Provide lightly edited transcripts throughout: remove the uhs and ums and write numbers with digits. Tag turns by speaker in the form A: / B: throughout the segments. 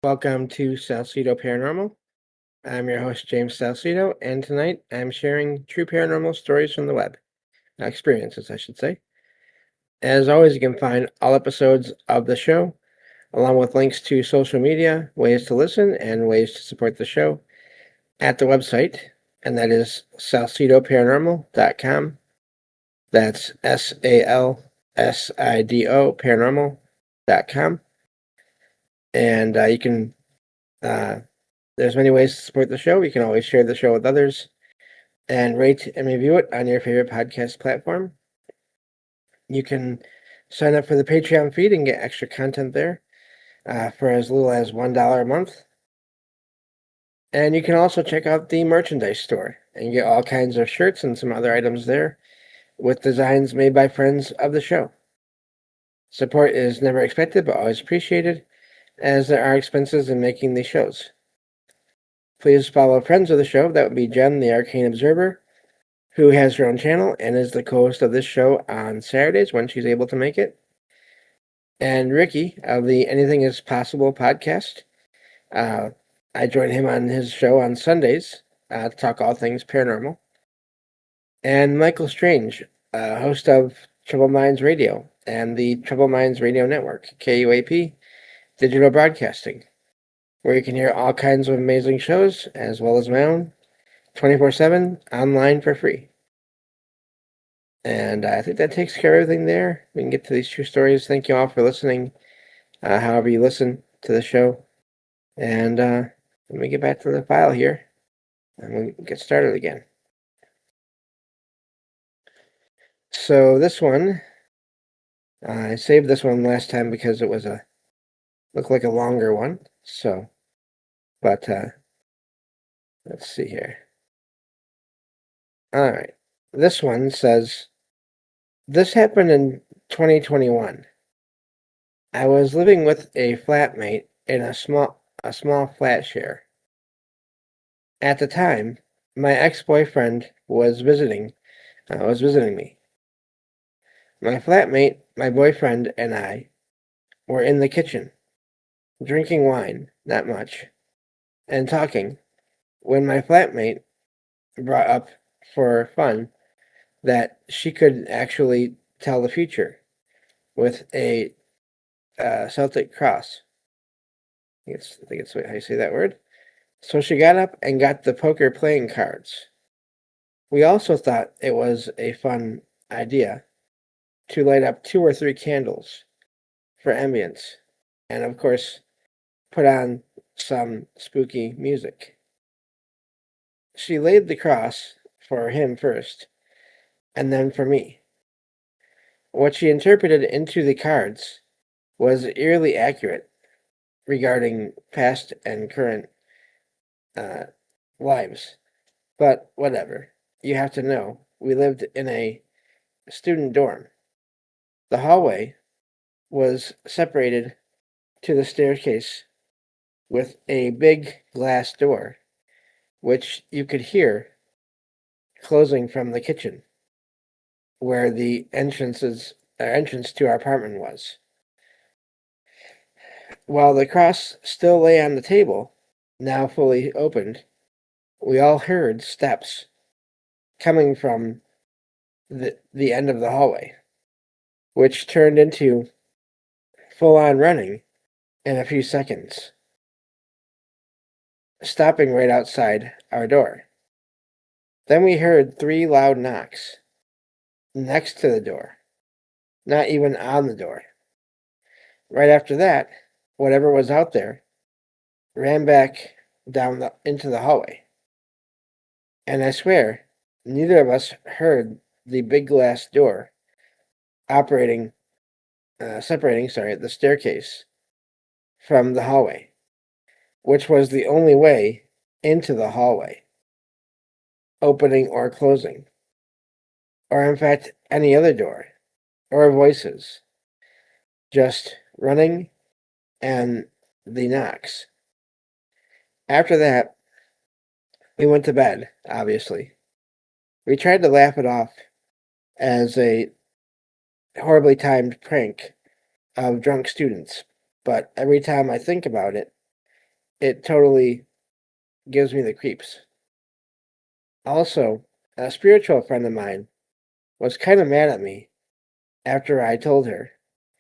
A: Welcome to Salsido Paranormal. I'm your host, James Salsido, and tonight I'm sharing true paranormal stories from the web. Experiences, I should say. As always, you can find all episodes of the show, along with links to social media, ways to listen, and ways to support the show at the website, and that is salsidoparanormal.com. That's SALSIDO paranormal.com. And you can there's many ways to support the show. You can always share the show with others and rate and review it on your favorite podcast platform. You can sign up for the Patreon feed and get extra content there for as little as $1 a month. And you can also check out the merchandise store and get all kinds of shirts and some other items there with designs made by friends of the show. Support is never expected but always appreciated, as there are expenses in making these shows. Please follow friends of the show. That would be Jen, the Arcane Observer, who has her own channel and is the co-host of this show on Saturdays when she's able to make it. And Ricky of the Anything is Possible podcast. I join him on his show on Sundays to talk all things paranormal. And Michael Strange, host of Troubled Minds Radio and the Troubled Minds Radio Network, KUAP, Digital Broadcasting, where you can hear all kinds of amazing shows, as well as my own, 24/7, online for free. And I think that takes care of everything there. We can get to these true stories. Thank you all for listening, however you listen to the show. And let me get back to the file here, and we'll get started again. So this one, I saved this one last time because it was looked like a longer one. So, but let's see here. All right, this one says, this happened in 2021. I was living with a flatmate in a small flat share. At the time, my ex-boyfriend was visiting me. My flatmate, my boyfriend, and I were in the kitchen, drinking wine, not much, and talking, when my flatmate brought up for fun that she could actually tell the future with a Celtic cross. I think it's how you say that word. So she got up and got the poker playing cards. We also thought it was a fun idea to light up 2 or 3 candles for ambience, and of course, put on some spooky music. She laid the cross for him first, and then for me. What she interpreted into the cards was eerily accurate regarding past and current lives. But whatever. You have to know, we lived in a student dorm. The hallway was separated to the staircase with a big glass door, which you could hear closing from the kitchen, where the entrance to our apartment was. While the cross still lay on the table, now fully opened, we all heard steps coming from the end of the hallway, which turned into full-on running in a few seconds, stopping right outside our door. Then we heard 3 loud knocks next to the door, not even on the door. Right after that, whatever was out there ran back down into the hallway. And I swear, neither of us heard the big glass door separating the staircase from the hallway, which was the only way into the hallway, opening or closing, or in fact any other door, or voices, just running and the knocks. After that, we went to bed, obviously. We tried to laugh it off as a horribly timed prank of drunk students, but every time I think about it, it totally gives me the creeps. Also, a spiritual friend of mine was kind of mad at me after I told her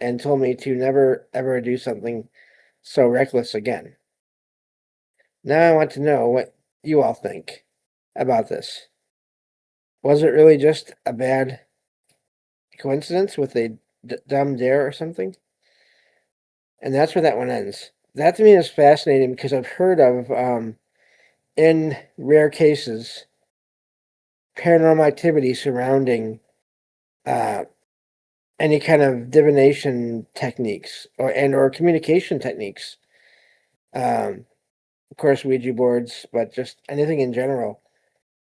A: and told me to never ever do something so reckless again. Now I want to know what you all think about this. Was it really just a bad coincidence with a dumb dare or something? And that's where that one ends. That to me is fascinating because I've heard of, in rare cases, paranormal activity surrounding uh, any kind of divination techniques or communication techniques. Of course, Ouija boards, but just anything in general.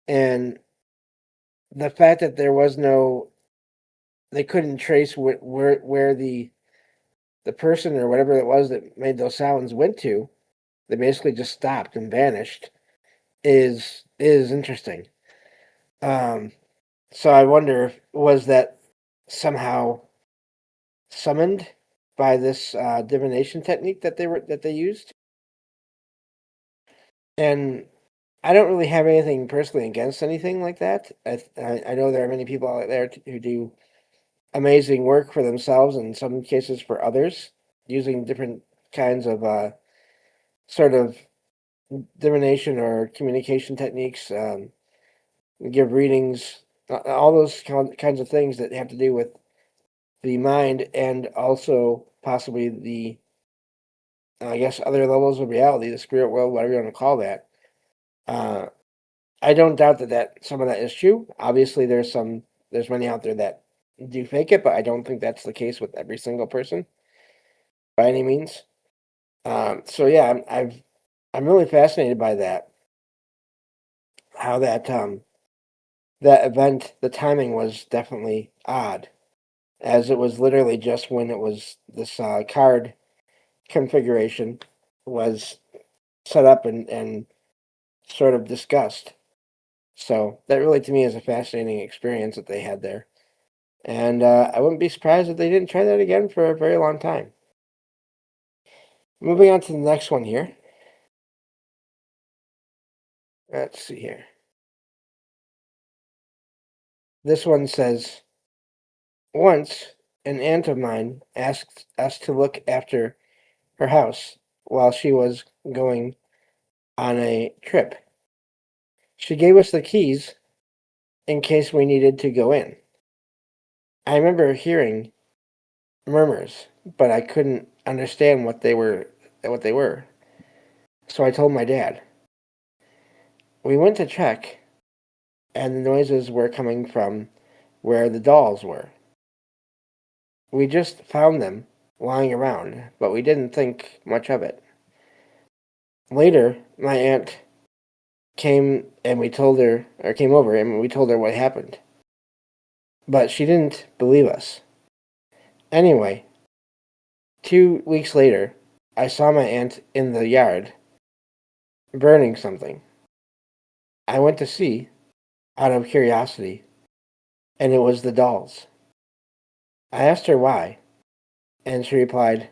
A: And the fact that there was no, they couldn't trace where the person or whatever it was that made those sounds went to. They basically just stopped and vanished. Is interesting. Um, so I wonder, was that somehow summoned by this divination technique that they used? And I don't really have anything personally against anything like that. I know there are many people out there who do amazing work for themselves and in some cases for others, using different kinds of sort of divination or communication techniques, give readings, all those kinds of things that have to do with the mind and also possibly the, I guess, other levels of reality, the spirit world, whatever you want to call that. Uh, I don't doubt that some of that is true. Obviously, there's many out there that do fake it, but I don't think that's the case with every single person by any means. So yeah, I'm really fascinated by that. How that event, the timing was definitely odd, as it was literally just when it was this card configuration was set up and sort of discussed. So that really, to me, is a fascinating experience that they had there. And I wouldn't be surprised if they didn't try that again for a very long time. Moving on to the next one here. Let's see here. This one says, once an aunt of mine asked us to look after her house while she was going on a trip. She gave us the keys in case we needed to go in. I remember hearing murmurs, but I couldn't understand what they were. So I told my dad. We went to check, and the noises were coming from where the dolls were. We just found them lying around, but we didn't think much of it. Later, my aunt came over and we told her what happened. But she didn't believe us. Anyway, 2 weeks later, I saw my aunt in the yard burning something. I went to see, out of curiosity, and it was the dolls. I asked her why, and she replied,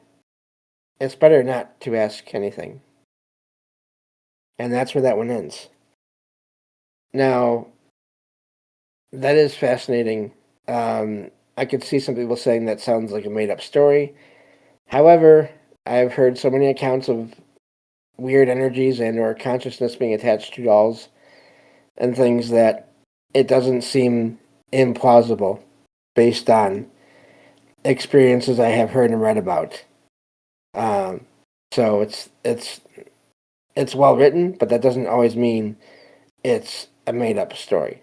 A: it's better not to ask anything. And that's where that one ends. Now, that is fascinating. I could see some people saying that sounds like a made up story. However, I've heard so many accounts of weird energies and or consciousness being attached to dolls and things that it doesn't seem implausible based on experiences I have heard and read about. Um, so it's well written, but that doesn't always mean it's a made up story.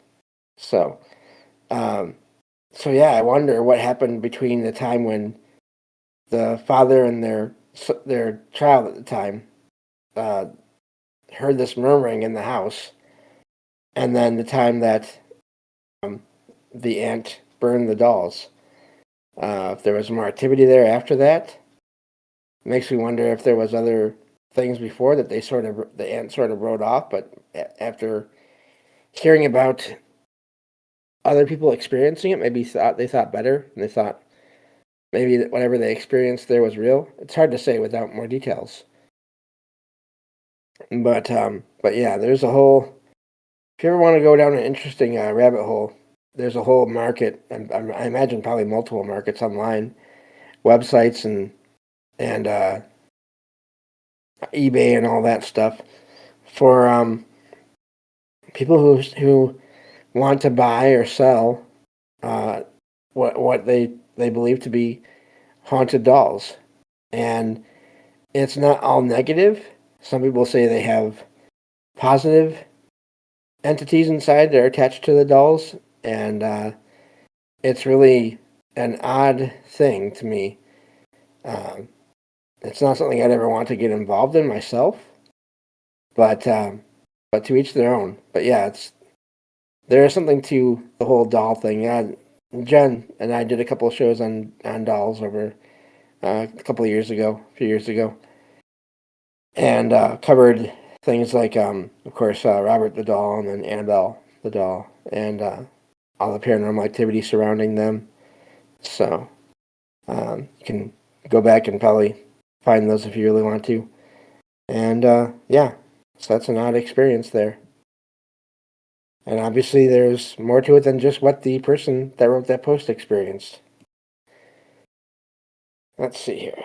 A: So um, so yeah, I wonder what happened between the time when the father and their child at the time uh, heard this murmuring in the house, and then the time that um, the aunt burned the dolls. If there was more activity there after that, makes me wonder if there was other things before that the aunt sort of wrote off, but after hearing about other people experiencing it, maybe they thought better and they thought maybe that whatever they experienced there was real. It's hard to say without more details. But yeah, there's a whole. If you ever want to go down an interesting rabbit hole, there's a whole market, and I imagine probably multiple markets online, websites and eBay and all that stuff for people who want to buy or sell uh, what they believe to be haunted dolls, and it's not all negative. Some people say they have positive entities inside that are attached to the dolls, and it's really an odd thing to me. Um, it's not something I'd ever want to get involved in myself, but but to each their own. But yeah, it's there is something to the whole doll thing. Jen and I did a couple of shows on dolls over a couple of years ago, a few years ago, and covered things like, of course, Robert the doll and then Annabelle the doll, and all the paranormal activity surrounding them. So you can go back and probably find those if you really want to. And yeah, so that's an odd experience there. And obviously, there's more to it than just what the person that wrote that post experienced. Let's see here.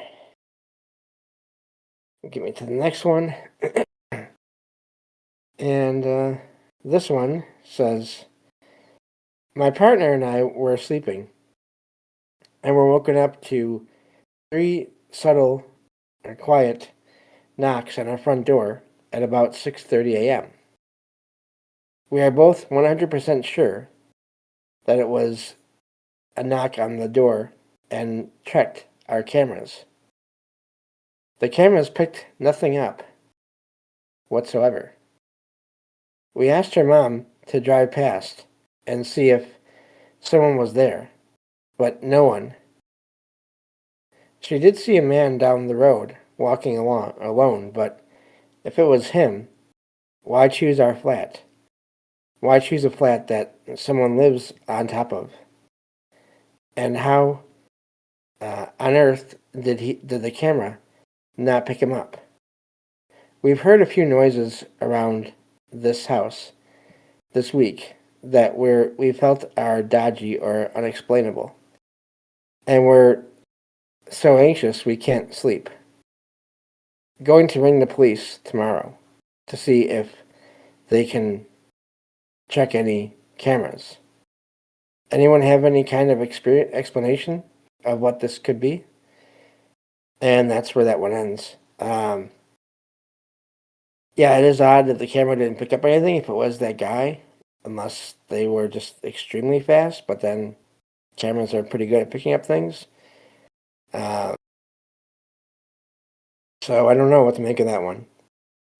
A: Get me to the next one. And this one says, my partner and I were sleeping and were woken up to three subtle and quiet knocks on our front door at about 6:30 a.m. We are both 100% sure that it was a knock on the door and checked our cameras. The cameras picked nothing up whatsoever. We asked her mom to drive past and see if someone was there, but no one. She did see a man down the road walking along alone, but if it was him, why choose our flat? Why choose a flat that someone lives on top of? And how on earth did the camera not pick him up? We've heard a few noises around this house this week that we felt are dodgy or unexplainable, and we're so anxious we can't sleep. Going to ring the police tomorrow to see if they can check any cameras. Anyone have any kind of explanation of what this could be? And that's where that one ends. Yeah, it is odd that the camera didn't pick up anything if it was that guy, unless they were just extremely fast, but then cameras are pretty good at picking up things. Uh, so I don't know what to make of that one.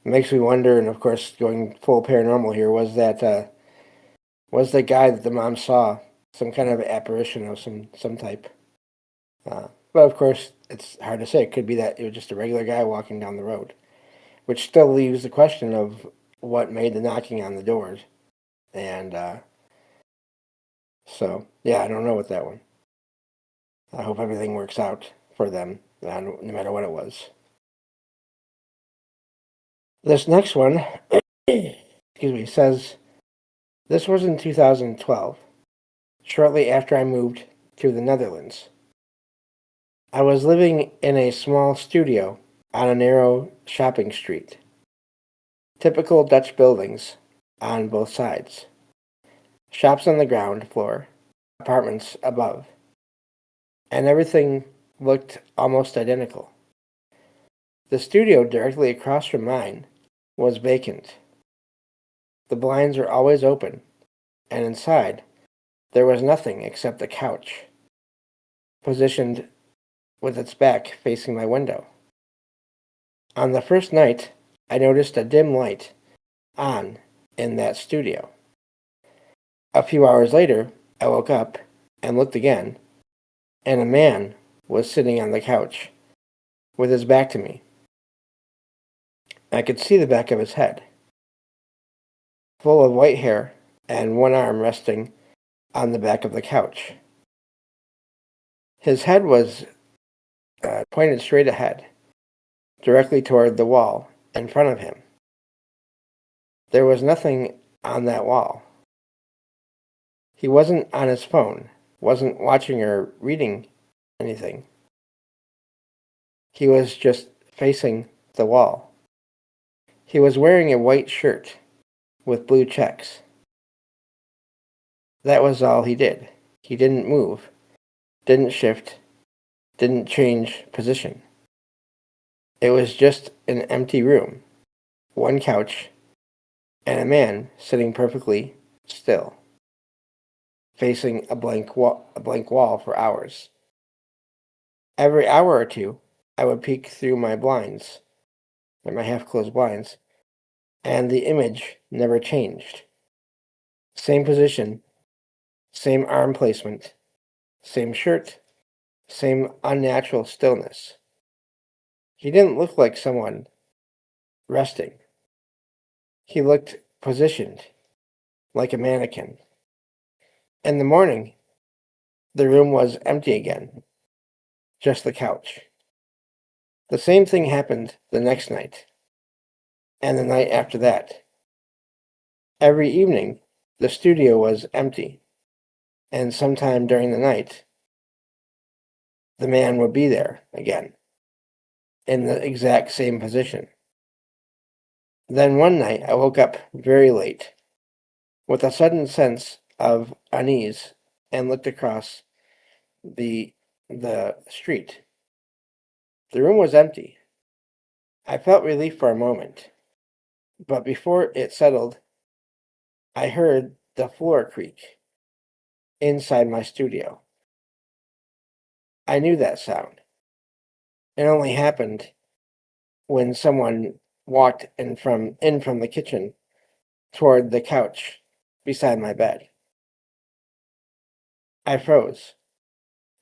A: It makes me wonder, and of course, going full paranormal here, was that guy that the mom saw some kind of apparition of some type? But of course, it's hard to say. It could be that it was just a regular guy walking down the road, which still leaves the question of what made the knocking on the doors. And so, yeah, I don't know with that one. I hope everything works out for them, no matter what it was. This next one, excuse me, says this was in 2012, shortly after I moved to the Netherlands. I was living in a small studio on a narrow shopping street. Typical Dutch buildings on both sides. Shops on the ground floor, apartments above. And everything looked almost identical. The studio directly across from mine was vacant. The blinds were always open, and inside there was nothing except a couch, positioned with its back facing my window. On the first night, I noticed a dim light on in that studio. A few hours later, I woke up and looked again, and a man was sitting on the couch with his back to me. I could see the back of his head, full of white hair, and one arm resting on the back of the couch. His head was pointed straight ahead, directly toward the wall in front of him. There was nothing on that wall. He wasn't on his phone, wasn't watching or reading anything. He was just facing the wall. He was wearing a white shirt with blue checks. That was all he did. He didn't move, didn't shift, didn't change position. It was just an empty room, one couch, and a man sitting perfectly still, facing a blank wall for hours. Every hour or two, I would peek through my blinds, or my half-closed blinds, and the image never changed. Same position, same arm placement, same shirt, same unnatural stillness. He didn't look like someone resting. He looked positioned, like a mannequin. In the morning, the room was empty again, just the couch. The same thing happened the next night, and the night after that. Every evening, the studio was empty, and sometime during the night, the man would be there again, in the exact same position. Then one night, I woke up very late, with a sudden sense of unease, and looked across the street. The room was empty. I felt relief for a moment, but before it settled, I heard the floor creak inside my studio. I knew that sound. It only happened when someone walked in from the kitchen toward the couch beside my bed. I froze.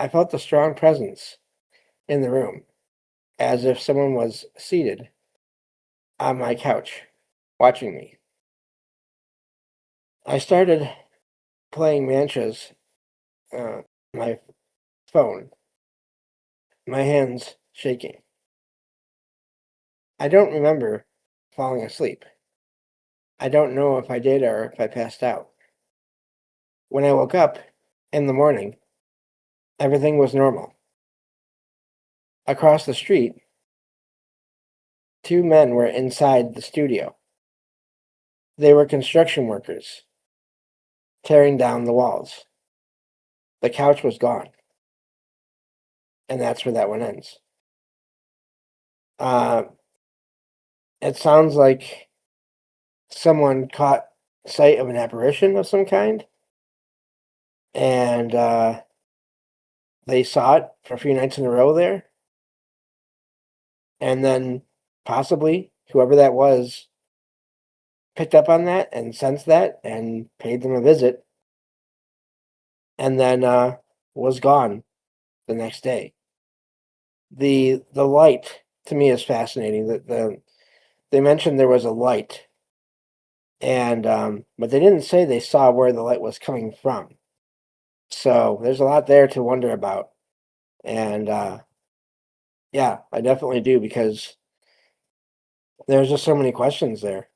A: I felt a strong presence in the room, as if someone was seated on my couch, watching me. I started playing mantras, my phone, my hands shaking. I don't remember falling asleep. I don't know if I did or if I passed out. When I woke up in the morning, everything was normal. Across the street, two men were inside the studio. They were construction workers, tearing down the walls. The couch was gone. And that's where that one ends. It sounds like someone caught sight of an apparition of some kind, and they saw it for a few nights in a row there, and then possibly whoever that was picked up on that and sensed that and paid them a visit, and then was gone the next day. The light to me is fascinating. They mentioned there was a light, and but they didn't say they saw where the light was coming from. So there's a lot there to wonder about, and yeah, I definitely do, because there's just so many questions there.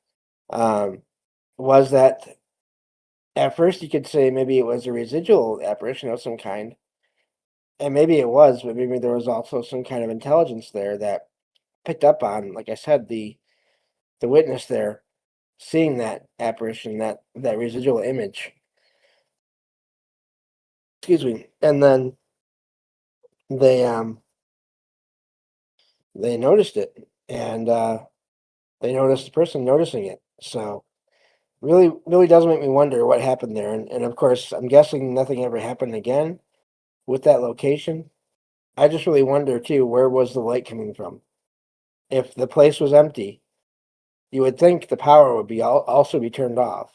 A: Was that, at first you could say maybe it was a residual apparition of some kind, and maybe it was, but maybe there was also some kind of intelligence there that picked up on, like I said, the witness there seeing that apparition, that residual image. Excuse me. And then they they noticed it, and they noticed the person noticing it. So really does make me wonder what happened there. And of course, I'm guessing nothing ever happened again with that location. I just really wonder too, where was the light coming from? If the place was empty, you would think the power would be also be turned off.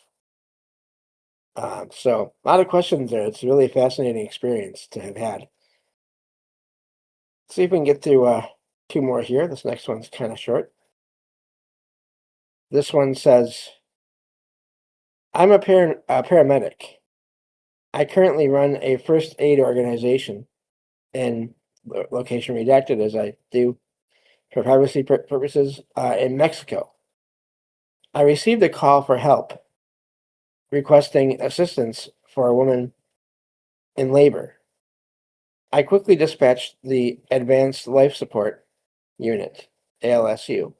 A: So a lot of questions there. It's a really fascinating experience to have had. See if we can get through two more here. This next one's kind of short. This one says, I'm a paramedic. I currently run a first aid organization in location redacted, as I do for privacy purposes, in Mexico. I received a call for help requesting assistance for a woman in labor. I quickly dispatched the Advanced Life Support Unit, ALSU.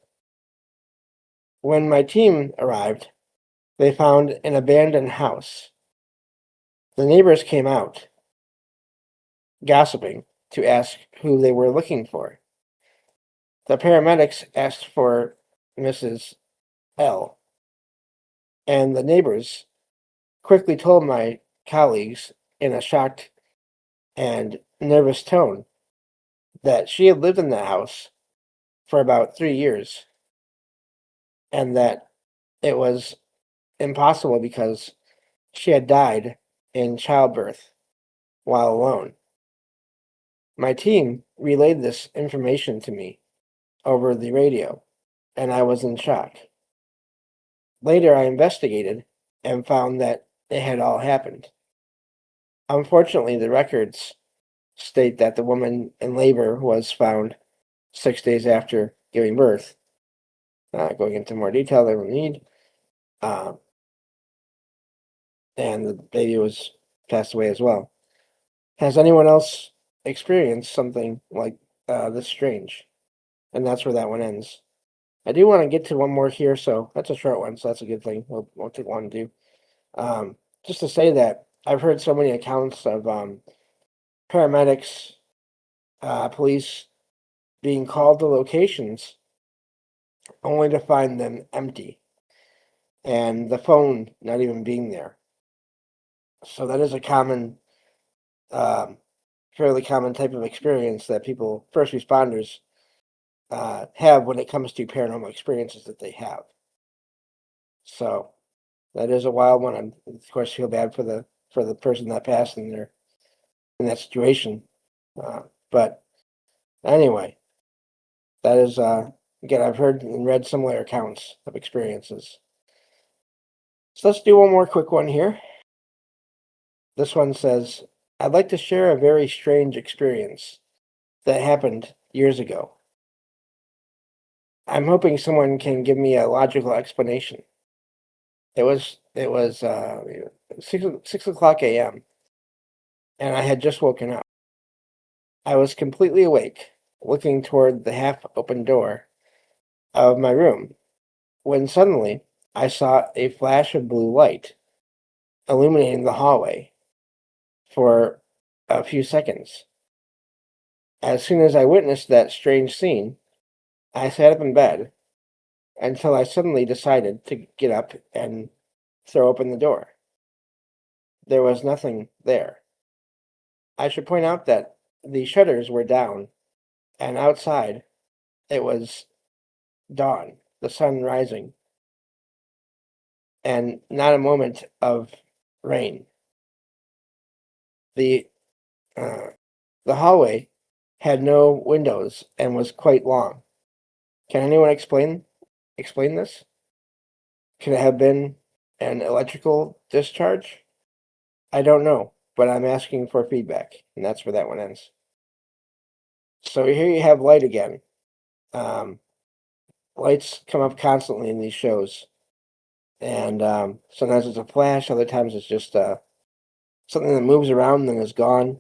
A: When my team arrived, they found an abandoned house. The neighbors came out, gossiping, to ask who they were looking for. The paramedics asked for Mrs. L, and the neighbors quickly told my colleagues in a shocked and nervous tone that she had lived in the house for about 3 years and that it was impossible because she had died in childbirth while alone. My team relayed this information to me over the radio, and I was in shock. Later, I investigated and found that it had all happened. Unfortunately, the records state that the woman in labor was found 6 days after giving birth. Going into more detail than we need. And the baby was passed away as well. Has anyone else experienced something like this strange? And that's where that one ends. I do want to get to one more here, so that's a short one, so that's a good thing. We'll take one to do. Just to say that I've heard so many accounts of paramedics, police being called to locations only to find them empty and the phone not even being there. So that is a common, fairly common type of experience that people, first responders, have when it comes to paranormal experiences that they have. So that is a wild one. I, of course, feel bad for the person that passed in that situation. But anyway, that is again, I've heard and read similar accounts of experiences. So let's do one more quick one here. This one says, I'd like to share a very strange experience that happened years ago. I'm hoping someone can give me a logical explanation. It was 6 o'clock a.m. and I had just woken up. I was completely awake, looking toward the half-open door of my room, when suddenly I saw a flash of blue light illuminating the hallway for a few seconds. As soon as I witnessed that strange scene, I sat up in bed until I suddenly decided to get up and throw open the door. There was nothing there. I should point out that the shutters were down, and outside it was dawn, the sun rising, and not a moment of rain. The hallway had no windows and was quite long. Can anyone explain this? Could it have been an electrical discharge? I don't know, but I'm asking for feedback, and that's where that one ends. So here you have light again. Lights come up constantly in these shows, and sometimes it's a flash, other times it's just something that moves around and then is gone.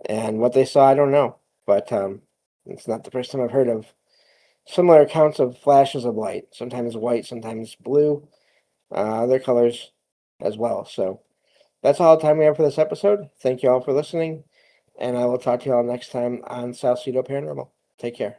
A: And what they saw, I don't know, but it's not the first time I've heard of similar accounts of flashes of light, sometimes white, sometimes blue, other colors as well. So that's all the time we have for this episode. Thank you all for listening, and I will talk to you all next time on Salsido Paranormal. Take care.